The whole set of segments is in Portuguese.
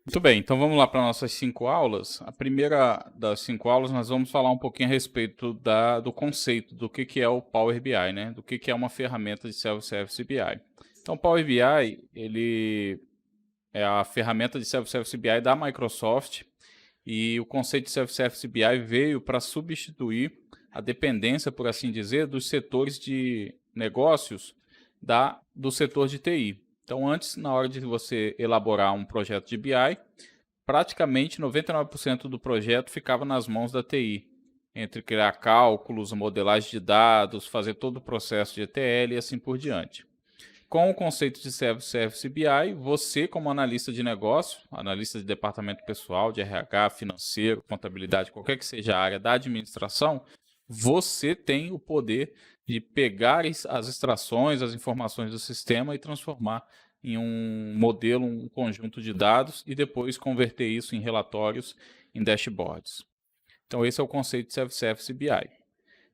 Muito bem, então vamos lá para nossas 5 aulas. A primeira das 5 aulas nós vamos falar um pouquinho a respeito do conceito do que é o Power BI, né? Do que é uma ferramenta de Self-Service BI. Então o Power BI, ele é a ferramenta de Self-Service BI da Microsoft e o conceito de Self-Service BI veio para substituir a dependência, por assim dizer, dos setores de negócios do setor de TI. Então, antes, na hora de você elaborar um projeto de BI, praticamente 99% do projeto ficava nas mãos da TI, entre criar cálculos, modelagem de dados, fazer todo o processo de ETL e assim por diante. Com o conceito de Self-Service BI, você, como analista de negócio, analista de departamento pessoal, de RH, financeiro, contabilidade, qualquer que seja a área da administração, você tem o poder de pegar as extrações, as informações do sistema e transformar em um modelo, um conjunto de dados e depois converter isso em relatórios, em dashboards. Então esse é o conceito de Self-Service BI.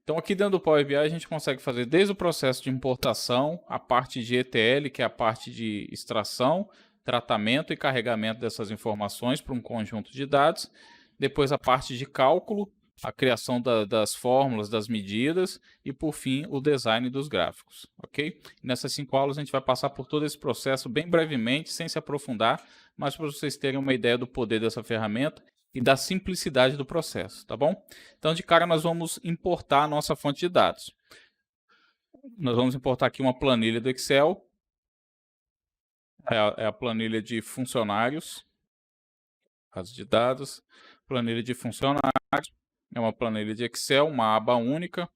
Então aqui dentro do Power BI a gente consegue fazer desde o processo de importação, a parte de ETL, que é a parte de extração, tratamento e carregamento dessas informações para um conjunto de dados, depois a parte de cálculo, a criação das fórmulas, das medidas e, por fim, o design dos gráficos, ok? Nessas 5 aulas a gente vai passar por todo esse processo bem brevemente, sem se aprofundar, mas para vocês terem uma ideia do poder dessa ferramenta e da simplicidade do processo, tá bom? Então, de cara, nós vamos importar a nossa fonte de dados. Nós vamos importar aqui uma planilha do Excel, é a planilha de funcionários, caso de dados, planilha de funcionários, é uma planilha de Excel, uma aba única.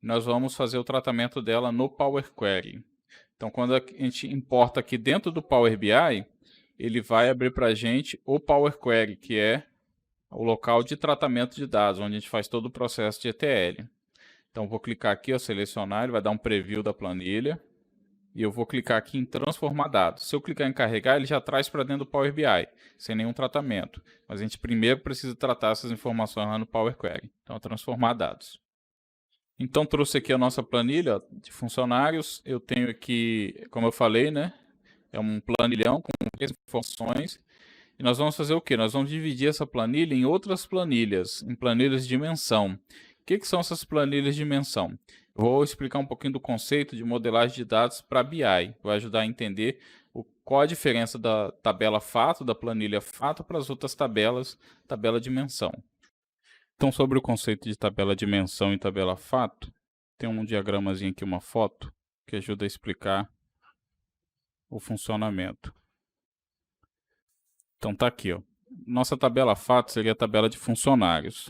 Nós vamos fazer o tratamento dela no Power Query. Então, quando a gente importa aqui dentro do Power BI, ele vai abrir para a gente o Power Query, que é o local de tratamento de dados, onde a gente faz todo o processo de ETL. Então, vou clicar aqui, ó, selecionar, ele vai dar um preview da planilha. E eu vou clicar aqui em transformar dados. Se eu clicar em carregar, ele já traz para dentro do Power BI, sem nenhum tratamento. Mas a gente primeiro precisa tratar essas informações lá no Power Query. Então, transformar dados. Então, trouxe aqui a nossa planilha de funcionários. Eu tenho aqui, como eu falei, né? É um planilhão com várias informações. E nós vamos fazer o quê? Nós vamos dividir essa planilha em outras planilhas, em planilhas de dimensão. O que são essas planilhas de dimensão? Eu vou explicar um pouquinho do conceito de modelagem de dados para BI. Vai ajudar a entender qual a diferença da tabela fato, da planilha fato, para as outras tabelas, tabela dimensão. Então, sobre o conceito de tabela dimensão e tabela fato, tem um diagramazinho aqui, uma foto, que ajuda a explicar o funcionamento. Então tá aqui, ó. Nossa tabela fato seria a tabela de funcionários,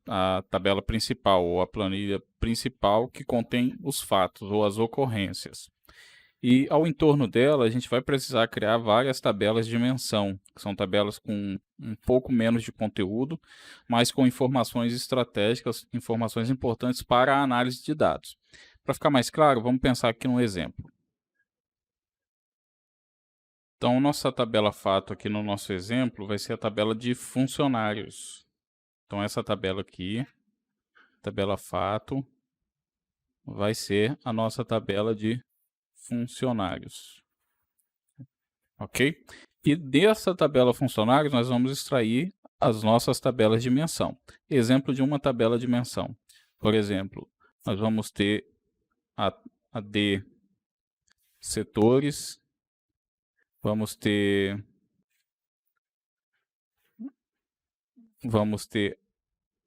a tabela principal ou a planilha principal que contém os fatos ou as ocorrências. E ao entorno dela a gente vai precisar criar várias tabelas de dimensão, que são tabelas com um pouco menos de conteúdo, mas com informações estratégicas, informações importantes para a análise de dados. Para ficar mais claro, vamos pensar aqui num exemplo. Então, nossa tabela fato aqui no nosso exemplo vai ser a tabela de funcionários. Então, essa tabela aqui, tabela fato, vai ser a nossa tabela de funcionários. Ok? E dessa tabela funcionários, nós vamos extrair as nossas tabelas de dimensão. Exemplo de uma tabela de dimensão. Por exemplo, nós vamos ter a D setores, vamos ter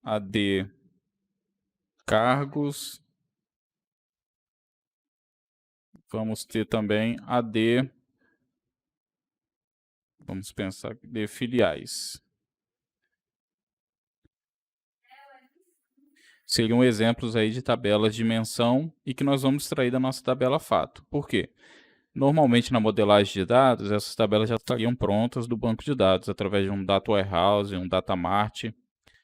a D cargos, vamos ter também a D, vamos pensar de filiais. Seriam exemplos aí de tabelas de dimensão e que nós vamos extrair da nossa tabela fato. Por quê? Normalmente na modelagem de dados, essas tabelas já estariam prontas do banco de dados, através de um Data Warehouse, um Data Mart.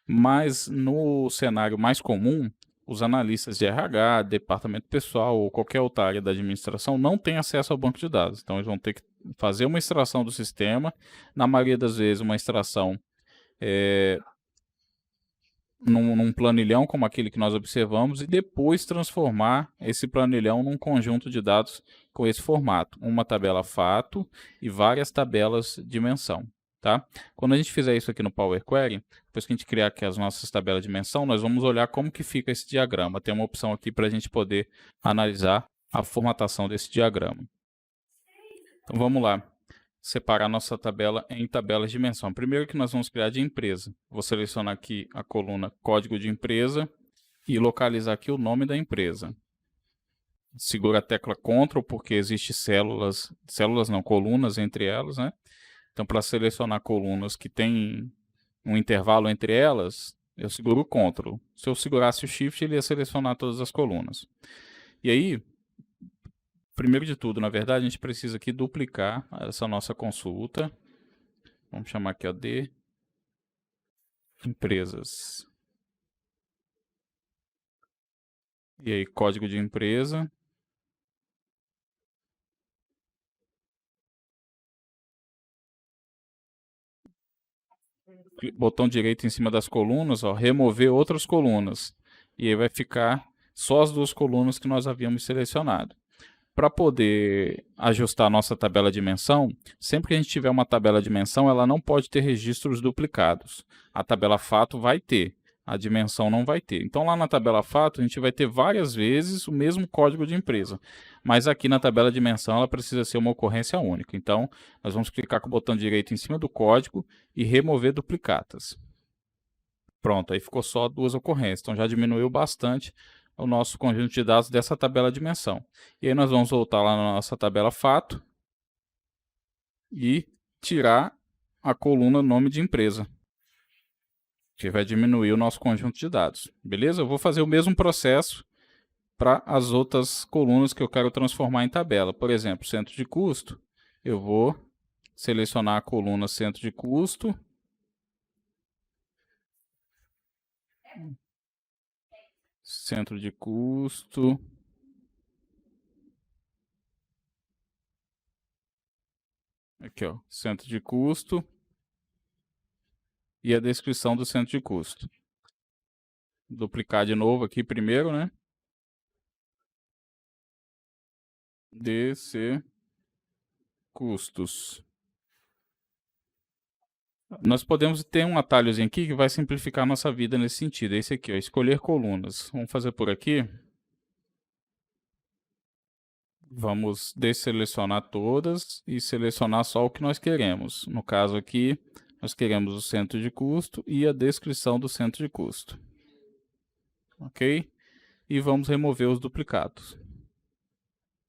Mas no cenário mais comum, os analistas de RH, departamento pessoal ou qualquer outra área da administração não têm acesso ao banco de dados. Então, eles vão ter que fazer uma extração do sistema, na maioria das vezes uma extração num planilhão como aquele que nós observamos e depois transformar esse planilhão num conjunto de dados com esse formato, uma tabela fato e várias tabelas dimensão. tá? Quando a gente fizer isso aqui no Power Query, depois que a gente criar aqui as nossas tabelas de dimensão, nós vamos olhar como que fica esse diagrama. Tem uma opção aqui para a gente poder analisar a formatação desse diagrama. Então vamos lá, separar nossa tabela em tabelas de dimensão. Primeiro que nós vamos criar de empresa. Vou selecionar aqui a coluna código de empresa e localizar aqui o nome da empresa. Segura a tecla Ctrl porque existe colunas entre elas, né? Então, para selecionar colunas que tem um intervalo entre elas, eu seguro o Ctrl. Se eu segurasse o Shift, ele ia selecionar todas as colunas. E aí, primeiro de tudo, na verdade, a gente precisa aqui duplicar essa nossa consulta. Vamos chamar aqui ó, de empresas. E aí, código de empresa. Botão direito em cima das colunas, ó, remover outras colunas. E aí vai ficar só as duas colunas que nós havíamos selecionado. Para poder ajustar a nossa tabela de dimensão, sempre que a gente tiver uma tabela de dimensão, ela não pode ter registros duplicados. A tabela fato vai ter, a dimensão não vai ter. Então lá na tabela fato, a gente vai ter várias vezes o mesmo código de empresa. Mas aqui na tabela de dimensão, ela precisa ser uma ocorrência única. Então, nós vamos clicar com o botão direito em cima do código e remover duplicatas. Pronto, aí ficou só duas ocorrências. Então já diminuiu bastante o nosso conjunto de dados dessa tabela de dimensão. E aí nós vamos voltar lá na nossa tabela fato e tirar a coluna nome de empresa, que vai diminuir o nosso conjunto de dados. Beleza? Eu vou fazer o mesmo processo para as outras colunas que eu quero transformar em tabela. Por exemplo, centro de custo, eu vou selecionar a coluna centro de custo. Centro de custo. Aqui, ó, centro de custo e a descrição do centro de custo. Duplicar de novo aqui primeiro, né? DC custos. Nós podemos ter um atalhozinho aqui que vai simplificar a nossa vida nesse sentido. É esse aqui, ó, escolher colunas. Vamos fazer por aqui. Vamos desselecionar todas e selecionar só o que nós queremos. No caso aqui, nós queremos o centro de custo e a descrição do centro de custo. Ok? E vamos remover os duplicados.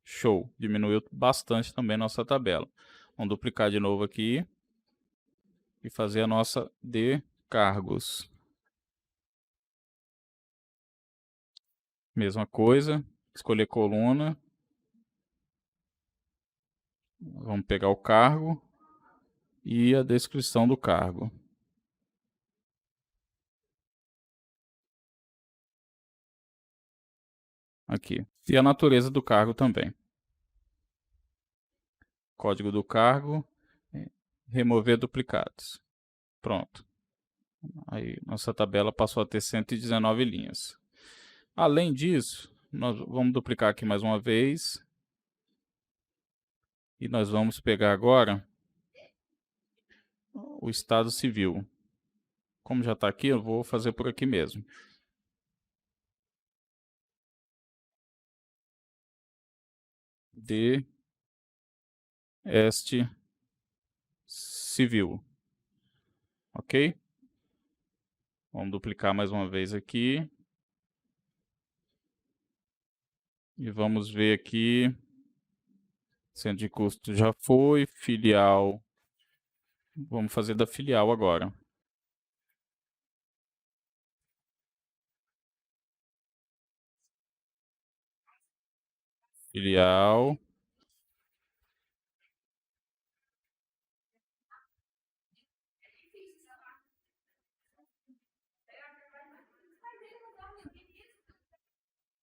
Show! Diminuiu bastante também nossa tabela. Vamos duplicar de novo aqui e fazer a nossa de cargos. Mesma coisa, escolher coluna. Vamos pegar o cargo e a descrição do cargo. Aqui. E a natureza do cargo também. Código do cargo, remover duplicados. Pronto. Aí nossa tabela passou a ter 119 linhas. Além disso, nós vamos duplicar aqui mais uma vez. E nós vamos pegar agora o estado civil. Como já está aqui, eu vou fazer por aqui mesmo. De este civil. Ok? Vamos duplicar mais uma vez aqui. E vamos ver aqui. Centro de custo já foi. Filial. Vamos fazer da filial agora. Filial.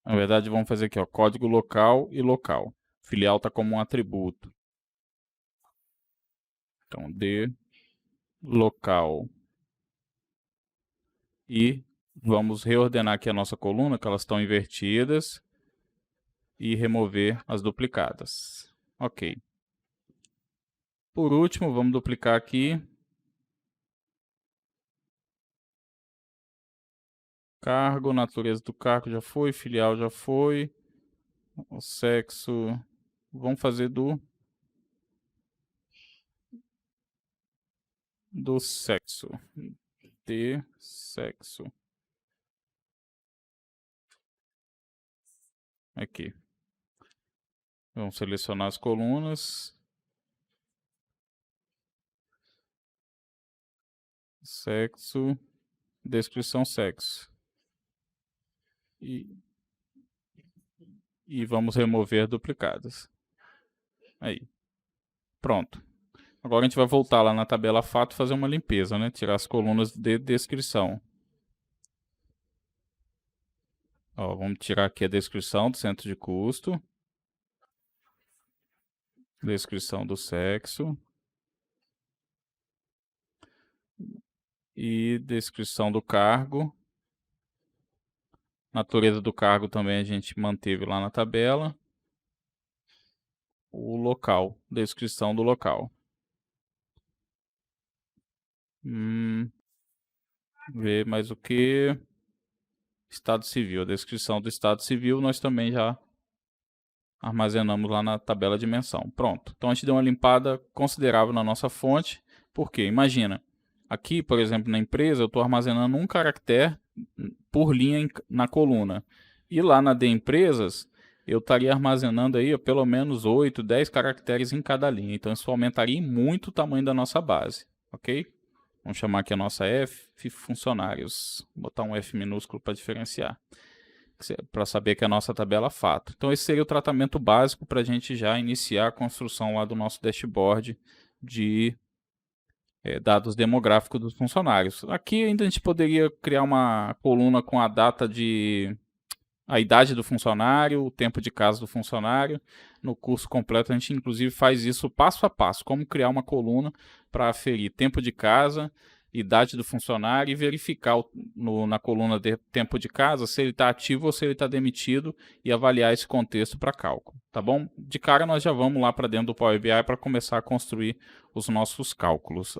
Na verdade, vamos fazer aqui, ó, código local e local. Filial está como um atributo. Então, de local. E vamos reordenar aqui a nossa coluna, que elas estão invertidas. E remover as duplicadas. Ok. Por último, vamos duplicar aqui Cargo, natureza do cargo já foi, filial já foi. O sexo, vamos fazer do sexo. De sexo. Aqui. Vamos selecionar as colunas. Sexo. Descrição sexo. E vamos remover duplicadas. Aí. Pronto. Agora a gente vai voltar lá na tabela fato e fazer uma limpeza, né? Tirar as colunas de descrição. Ó, vamos tirar aqui a descrição do centro de custo. Descrição do sexo. E descrição do cargo. Natureza do cargo também a gente manteve lá na tabela. O local, descrição do local. Ver mais o que? Estado civil. A descrição do estado civil nós também já armazenamos lá na tabela de dimensão. Pronto. Então a gente deu uma limpada considerável na nossa fonte. Por quê? Imagina, aqui, por exemplo, na empresa, eu estou armazenando um caractere por linha na coluna. E lá na de empresas, eu estaria armazenando aí pelo menos 8, 10 caracteres em cada linha. Então isso aumentaria muito o tamanho da nossa base, ok? Vamos chamar aqui a nossa F funcionários. Vou botar um F minúsculo para diferenciar, para saber que é a nossa tabela fato. Então esse seria o tratamento básico para a gente já iniciar a construção lá do nosso dashboard de dados demográficos dos funcionários. Aqui ainda a gente poderia criar uma coluna com a data a idade do funcionário, o tempo de casa do funcionário. No curso completo a gente inclusive faz isso passo a passo, como criar uma coluna para aferir tempo de casa, idade do funcionário e verificar na coluna de tempo de casa se ele está ativo ou se ele está demitido e avaliar esse contexto para cálculo, tá bom? De cara nós já vamos lá para dentro do Power BI para começar a construir os nossos cálculos.